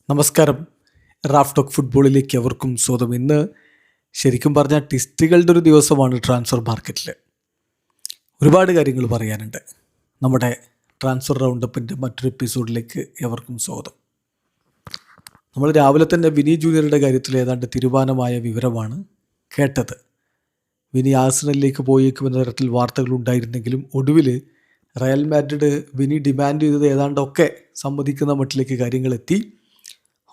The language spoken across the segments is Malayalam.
നമസ്കാരം. റാഫ് ടോക്ക് ഫുട്ബോളിലേക്ക് അവർക്കും സ്വാഗതം. ഇന്ന് ശരിക്കും പറഞ്ഞാൽ ടിസ്റ്റുകളുടെ ഒരു ദിവസമാണ് ട്രാൻസ്ഫർ മാർക്കറ്റിൽ. ഒരുപാട് കാര്യങ്ങൾ പറയാനുണ്ട്. നമ്മുടെ ട്രാൻസ്ഫർ റൗണ്ടപ്പിൻ്റെ മറ്റൊരു എപ്പിസോഡിലേക്ക് എവർക്കും സ്വാഗതം. നമ്മൾ രാവിലെ തന്നെ വിനി ജൂനിയറുടെ കാര്യത്തിൽ ഏതാണ്ട് തീരുമാനമായ വിവരമാണ് കേട്ടത്. വിനി ആഴ്സണലിലേക്ക് പോയേക്കുമെന്ന തരത്തിൽ വാർത്തകൾ ഉണ്ടായിരുന്നെങ്കിലും ഒടുവിൽ റയൽ മാഡ്രിഡ് വിനി ഡിമാൻഡ് ചെയ്തത് ഏതാണ്ടൊക്കെ സമ്മതിക്കുന്ന മട്ടിലേക്ക് കാര്യങ്ങളെത്തി.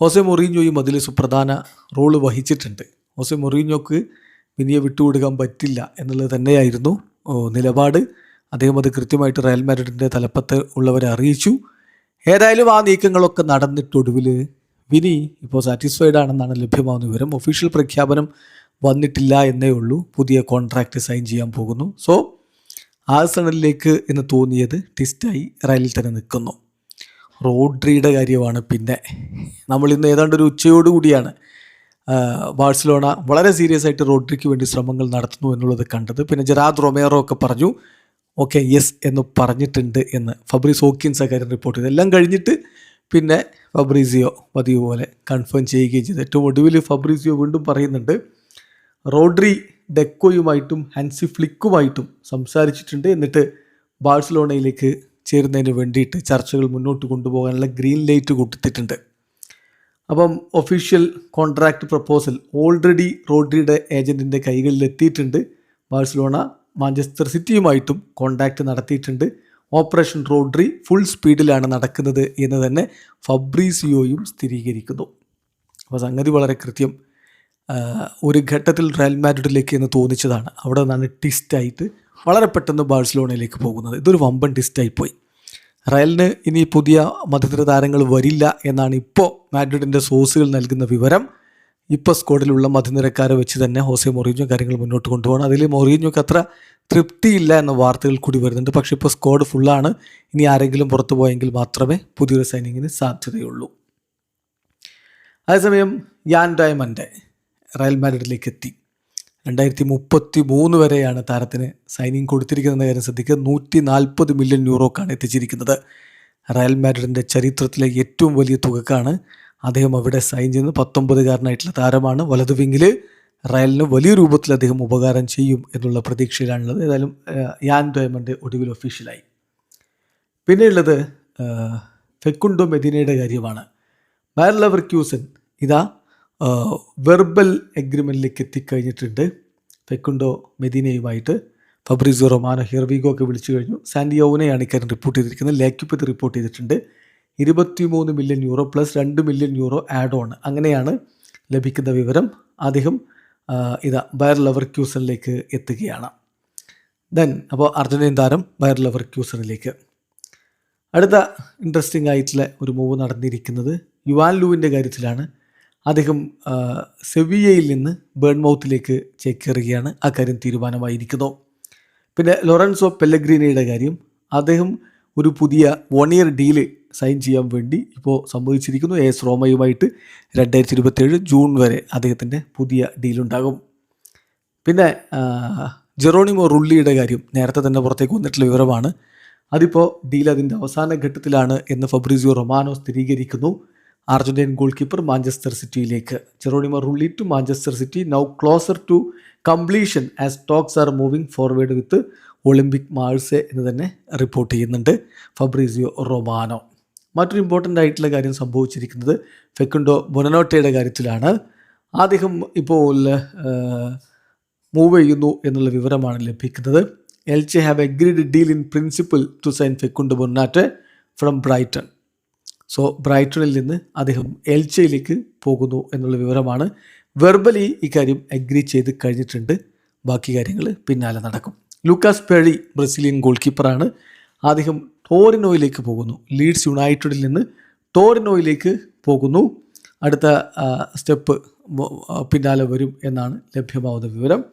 ഹോസെ മൊറീഞ്ഞോയും അതിൽ സുപ്രധാന റോള് വഹിച്ചിട്ടുണ്ട്. ഹോസെ മൊറീഞ്ഞോക്ക് വിനിയെ വിട്ടുകൊടുക്കാൻ പറ്റില്ല എന്നുള്ളത് തന്നെയായിരുന്നു നിലപാട്. അദ്ദേഹം അത് കൃത്യമായിട്ട് റയൽ മാഡ്രിഡിൻ്റെ തലപ്പത്ത് ഉള്ളവരെ അറിയിച്ചു. ഏതായാലും ആ നീക്കങ്ങളൊക്കെ നടന്നിട്ടൊടുവിൽ വിനി ഇപ്പോൾ സാറ്റിസ്ഫൈഡ് ആണെന്നാണ് ലഭ്യമാകുന്ന വിവരം. ഒഫീഷ്യൽ പ്രഖ്യാപനം വന്നിട്ടില്ല എന്നേ ഉള്ളൂ. പുതിയ കോൺട്രാക്റ്റ് സൈൻ ചെയ്യാൻ പോകുന്നു. സോ ആഴ്സണലിലേക്ക് എന്ന് തോന്നിയത് ട്വിസ്റ്റായി റയലിൽ തന്നെ നിൽക്കുന്നു. റോഡ്രിയുടെ കാര്യമാണ്. പിന്നെ നമ്മളിന്ന് ഏതാണ്ട് ഒരു ഉച്ചയോടുകൂടിയാണ് ബാഴ്സലോണ വളരെ സീരിയസ് ആയിട്ട് റോഡ്രിക്ക് വേണ്ടി ശ്രമങ്ങൾ നടത്തുന്നു എന്നുള്ളത് കണ്ടത്. പിന്നെ ജെറാർഡ് റൊമേറോ ഒക്കെ പറഞ്ഞു ഓക്കെ യെസ് എന്ന് പറഞ്ഞിട്ടുണ്ട് എന്ന് ഫബ്രീസ് ഹോക്കിൻസ് കാര്യം റിപ്പോർട്ട് ചെയ്തു. എല്ലാം കഴിഞ്ഞിട്ട് പിന്നെ ഫബ്രീസിയോ പതിവ് പോലെ കൺഫേം ചെയ്യുകയും ചെയ്തു. ഏറ്റവും ഒടുവിൽ ഫബ്രീസിയോ വീണ്ടും പറയുന്നുണ്ട് റോഡ്രി ഡെക്കോയുമായിട്ടും ഹാൻസി ഫ്ലിക്കുമായിട്ടും സംസാരിച്ചിട്ടുണ്ട്. എന്നിട്ട് ബാഴ്സലോണയിലേക്ക് ചേരുന്നതിന് വേണ്ടിയിട്ട് ചർച്ചകൾ മുന്നോട്ട് കൊണ്ടുപോകാനുള്ള ഗ്രീൻ ലൈറ്റ് കൊടുത്തിട്ടുണ്ട്. അപ്പം ഒഫീഷ്യൽ കോൺട്രാക്റ്റ് പ്രപ്പോസൽ ഓൾറെഡി റോഡ്രിയുടെ ഏജൻറ്റിൻ്റെ കൈകളിലെത്തിയിട്ടുണ്ട്. ബാഴ്സലോണ മാഞ്ചസ്റ്റർ സിറ്റിയുമായിട്ടും കോൺടാക്റ്റ് നടത്തിയിട്ടുണ്ട്. ഓപ്പറേഷൻ റോഡ്രി ഫുൾ സ്പീഡിലാണ് നടക്കുന്നത് എന്ന് തന്നെ ഫബ്രീസിയോയും സ്ഥിരീകരിക്കുന്നു. അപ്പോൾ സംഗതി വളരെ കൃത്യം. ഒരു ഘട്ടത്തിൽ റയൽ മാഡ്രിഡിലേക്ക് എന്ന് തോന്നിച്ചതാണ്. അവിടെ നിന്നാണ് ട്വിസ്റ്റായിട്ട് വളരെ പെട്ടെന്ന് ബാഴ്സലോണയിലേക്ക് പോകുന്നത്. ഇതൊരു വമ്പൻ ട്വിസ്റ്റായിപ്പോയി. റയലിന് ഇനി പുതിയ മധ്യനിര താരങ്ങൾ വരില്ല എന്നാണ് ഇപ്പോൾ മാഡ്രിഡിൻ്റെ സോഴ്സുകൾ നൽകുന്ന വിവരം. ഇപ്പോൾ സ്ക്വാഡിലുള്ള മധ്യനിരക്കാരെ വെച്ച് തന്നെ ഹോസെ മൊറീഞ്ഞോ കാര്യങ്ങൾ മുന്നോട്ട് കൊണ്ടുപോകണം. അതിൽ മൊറീഞ്ഞോക്ക് അത്ര തൃപ്തിയില്ല എന്ന വാർത്തകൾ കൂടി വരുന്നുണ്ട്. പക്ഷേ ഇപ്പോൾ സ്ക്വാഡ് ഫുള്ളാണ്. ഇനി ആരെങ്കിലും പുറത്തു പോയെങ്കിൽ മാത്രമേ പുതിയൊരു സൈനിങ്ങിന് സാധ്യതയുള്ളൂ. അതേസമയം യാൻ ഡയമണ്ട് റയൽ മാഡ്രിഡിലേക്ക് എത്തി. 2033 വരെയാണ് താരത്തിന് സൈനിങ് കൊടുത്തിരിക്കുന്ന കാര്യം ശ്രദ്ധിക്കുക. 140 മില്യൺ യൂറോക്കാണ് എത്തിച്ചിരിക്കുന്നത്. റയൽ മാഡ്രിഡിൻ്റെ ചരിത്രത്തിലെ ഏറ്റവും വലിയ തുകക്കാണ് അദ്ദേഹം അവിടെ സൈൻ ചെയ്യുന്നത്. 19കാരനായിട്ടുള്ള താരമാണ്. വലതു വിങ്ങിൽ റയലിന് വലിയ രൂപത്തിൽ അദ്ദേഹം ഉപകാരം ചെയ്യും എന്നുള്ള പ്രതീക്ഷയിലാണുള്ളത്. ഏതായാലും യാൻ ഡയമണ്ട് ഒടുവിൽ ഒഫീഷ്യലായി. പിന്നെയുള്ളത് ഫെക്കുണ്ടോ മെദിനയുടെ കാര്യമാണ്. ബയർ ലെവർക്യൂസൻ ഇതാ വെർബൽ എഗ്രിമെൻറ്റിലേക്ക് എത്തിക്കഴിഞ്ഞിട്ടുണ്ട് ഫെക്കുണ്ടോ മെദീനയുമായിട്ട്. ഫബ്രീസിയോ റൊമാനോ ഹിർവിഗോ ഒക്കെ വിളിച്ചു കഴിഞ്ഞു. സാൻഡിയോനെയാണ് ഇക്കാര്യം റിപ്പോർട്ട് ചെയ്തിരിക്കുന്നത്. ലേക്യുപ്പത്ത് റിപ്പോർട്ട് ചെയ്തിട്ടുണ്ട്. 23 million euro plus 2 million euro add on, അങ്ങനെയാണ് ലഭിക്കുന്ന വിവരം. അദ്ദേഹം ബയർ ലെവർക്യൂസനിലേക്ക് എത്തുകയാണ്. അപ്പോൾ അർജന്റീൻ താരം ബയർ ലെവർക്യൂസനിലേക്ക്. അടുത്ത ഇൻട്രസ്റ്റിംഗ് ആയിട്ടുള്ള ഒരു മൂവ് നടന്നിരിക്കുന്നത് യുവാൻ ലൂവിൻ്റെ കാര്യത്തിലാണ്. അദ്ദേഹം സെവിയയിൽ നിന്ന് ബേൺമൗത്തിലേക്ക് ചേക്കേറുകയാണ്. ആ കാര്യം തീരുമാനമായിരിക്കുന്നു. പിന്നെ ലോറൻസോ പെല്ലഗ്രീനിയുടെ കാര്യം, അദ്ദേഹം ഒരു പുതിയ 1 ഇയർ ഡീല് സൈൻ ചെയ്യാൻ വേണ്ടി ഇപ്പോൾ സമ്മതിച്ചിരിക്കുന്നു. AS റോമയുമായിട്ട് 2027 ജൂൺ വരെ അദ്ദേഹത്തിൻ്റെ പുതിയ ഡീലുണ്ടാകും. പിന്നെ ജെറോണിമോ റുള്ളിയുടെ കാര്യം നേരത്തെ തന്നെ പുറത്തേക്ക് വന്നിട്ടുള്ള വിവരമാണ്. അതിപ്പോൾ ഡീൽ അതിൻ്റെ അവസാന ഘട്ടത്തിലാണ് എന്ന് ഫബ്രീസിയോ റൊമാനോ സ്ഥിരീകരിക്കുന്നു. അർജന്റീൻ ഗോൾ കീപ്പർ മാഞ്ചസ്റ്റർ സിറ്റിയിലേക്ക്. Geronimo Rulli to Manchester City, now closer to completion as talks are moving forward with Olympique Marseille എന്ന് തന്നെ റിപ്പോർട്ട് ചെയ്യുന്നുണ്ട് ഫബ്രീസിയോ റൊമാനോ. മറ്റൊരു ഇമ്പോർട്ടൻ്റ് ആയിട്ടുള്ള കാര്യം സംഭവിച്ചിരിക്കുന്നത് ഫെക്കുണ്ടോ ബൊനനോട്ടയുടെ കാര്യത്തിലാണ്. അദ്ദേഹം ഇപ്പോൾ മൂവ് ചെയ്യുന്നു എന്നുള്ള വിവരമാണ് ലഭിക്കുന്നത്. Elche have agreed deal in principle to sign Facundo Buonanotte from Brighton. So ബ്രൈറ്റണിൽ നിന്ന് അദ്ദേഹം എൽചയിലേക്ക് പോകുന്നു എന്നുള്ള വിവരമാണ്. വെർബലി ഇക്കാര്യം അഗ്രി ചെയ്ത് കഴിഞ്ഞിട്ടുണ്ട്. ബാക്കി കാര്യങ്ങൾ പിന്നാലെ നടക്കും. ലൂക്കാസ് പെറി ബ്രസീലിയൻ ഗോൾ കീപ്പറാണ്. അദ്ദേഹം ടോറിനോയിലേക്ക് പോകുന്നു. ലീഡ്സ് യുണൈറ്റഡിൽ നിന്ന് ടോറിനോയിലേക്ക് പോകുന്നു. അടുത്ത സ്റ്റെപ്പ് പിന്നാലെ വരും എന്നാണ് ലഭ്യമാവുന്ന വിവരം.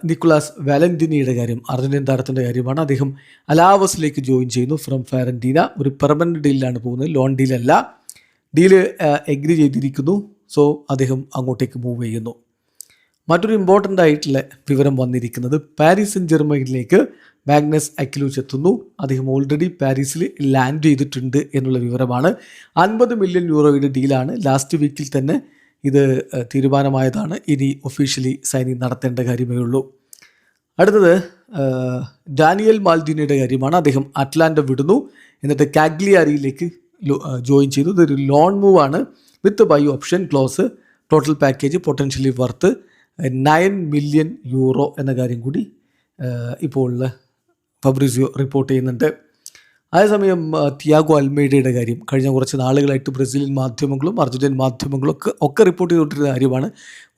നിക്കുലാസ് വാലന്റിനിയുടെ കാര്യം, അർജന്റീൻ താരത്തിൻ്റെ കാര്യമാണ്. അദ്ദേഹം അലാവസിലേക്ക് ജോയിൻ ചെയ്യുന്നു ഫ്രം ഫയറന്റീന. ഒരു പെർമനൻറ്റ് ഡീലിലാണ് പോകുന്നത്, ലോൺ ഡീലല്ല. ഡീല് എഗ്രി ചെയ്തിരിക്കുന്നു. സോ അദ്ദേഹം അങ്ങോട്ടേക്ക് മൂവ് ചെയ്യുന്നു. മറ്റൊരു ഇമ്പോർട്ടൻ്റ് ആയിട്ടുള്ള വിവരം വന്നിരിക്കുന്നത് പാരീസ് സെന്റ് ജെർമനിലേക്ക് മാഗ്നസ് അക്ലൂച്ച് എത്തുന്നു. അദ്ദേഹം ഓൾറെഡി പാരീസിൽ ലാൻഡ് ചെയ്തിട്ടുണ്ട് എന്നുള്ള വിവരമാണ്. 50 മില്യൺ യൂറോയുടെ ഡീലാണ്. ലാസ്റ്റ് വീക്കിൽ തന്നെ ഇത് തീരുമാനമായതാണ്. ഇനി ഒഫീഷ്യലി സൈനിങ് നടത്തേണ്ട കാര്യമേ ഉള്ളൂ. അടുത്തത് ഡാനിയൽ മാൽഡീനയുടെ കാര്യമാണ്. അദ്ദേഹം അറ്റ്ലാന്റ വിടുന്നു, എന്നിട്ട് കാഗ്ലിയാരിയിലേക്ക് ജോയിൻ ചെയ്തു. ഇതൊരു ലോൺ മൂവാണ് with buy option clause. Total package potentially worth 9 million euro എന്ന കാര്യം കൂടി ഇപ്പോൾ ഫബ്രിസിയോ റിപ്പോർട്ട് ചെയ്യുന്നുണ്ട്. അതേസമയം തിയാഗോ അൽമേഡയുടെ കാര്യം കഴിഞ്ഞ കുറച്ച് നാളുകളായിട്ട് ബ്രസീലിയൻ മാധ്യമങ്ങളും അർജന്റീൻ മാധ്യമങ്ങളും ഒക്കെ റിപ്പോർട്ട് ചെയ്തുകൊണ്ടിരുന്ന കാര്യമാണ്.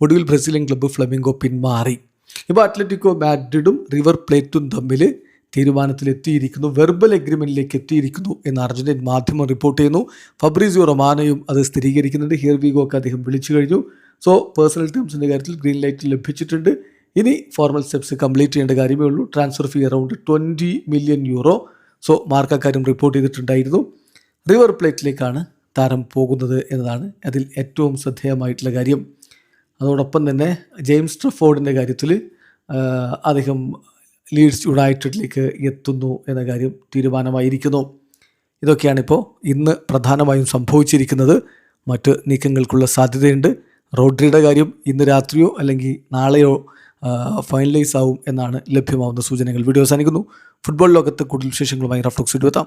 ഒടുവിൽ ബ്രസീലിയൻ ക്ലബ്ബ് ഫ്ലമിംഗോ പിന്മാറി. ഇപ്പോൾ അത്ലറ്റിക്കോ മാഡ്രിഡും റിവർ പ്ലേറ്റും തമ്മിൽ തീരുമാനത്തിലെത്തിയിരിക്കുന്നു, വെർബൽ എഗ്രിമെൻറ്റിലേക്ക് എത്തിയിരിക്കുന്നു എന്ന് അർജന്റീൻ മാധ്യമം റിപ്പോർട്ട് ചെയ്യുന്നു. ഫബ്രിസിയോ റൊമാനോയും അത് സ്ഥിരീകരിക്കുന്നുണ്ട്. ഹിയർ വി ഗോ ഒക്കെ അദ്ദേഹം വിളിച്ചു കഴിഞ്ഞു. സോ പേഴ്സണൽ ടേംസിൻ്റെ കാര്യത്തിൽ ഗ്രീൻ ലൈറ്റ് ലഭിച്ചിട്ടുണ്ട്. ഇനി ഫോർമൽ സ്റ്റെപ്സ് കംപ്ലീറ്റ് ചെയ്യേണ്ട കാര്യമേ ഉള്ളൂ. Transfer fee around 20 million euro. So mark അക്കാര്യം റിപ്പോർട്ട് ചെയ്തിട്ടുണ്ടായിരുന്നു. റിവർ പ്ലേറ്റിലേക്കാണ് താരം പോകുന്നത് എന്നതാണ് അതിൽ ഏറ്റവും ശ്രദ്ധേയമായിട്ടുള്ള കാര്യം. അതോടൊപ്പം തന്നെ ജെയിംസ് ട്രഫോർഡിൻ്റെ കാര്യത്തിൽ അദ്ദേഹം ലീഡ്സ് യുണൈറ്റഡിലേക്ക് എത്തുന്നു എന്ന കാര്യം തീരുമാനമായിരിക്കുന്നു. ഇതൊക്കെയാണിപ്പോൾ ഇന്ന് പ്രധാനമായും സംഭവിച്ചിരിക്കുന്നത്. മറ്റ് നീക്കങ്ങൾക്കുള്ള സാധ്യതയുണ്ട്. റോഡ്രിയുടെ കാര്യം ഇന്ന് രാത്രിയോ അല്ലെങ്കിൽ നാളെയോ ഫൈനലൈസ് ആവും എന്നാണ് ലഭ്യമാവുന്ന സൂചനകൾ. വീഡിയോ അവസാനിക്കുന്നു. ഫുട്ബോൾ ലോകത്ത് കൂടുതൽ വിശേഷങ്ങളുമായി റഫ് ടോക്സ് എത്താം.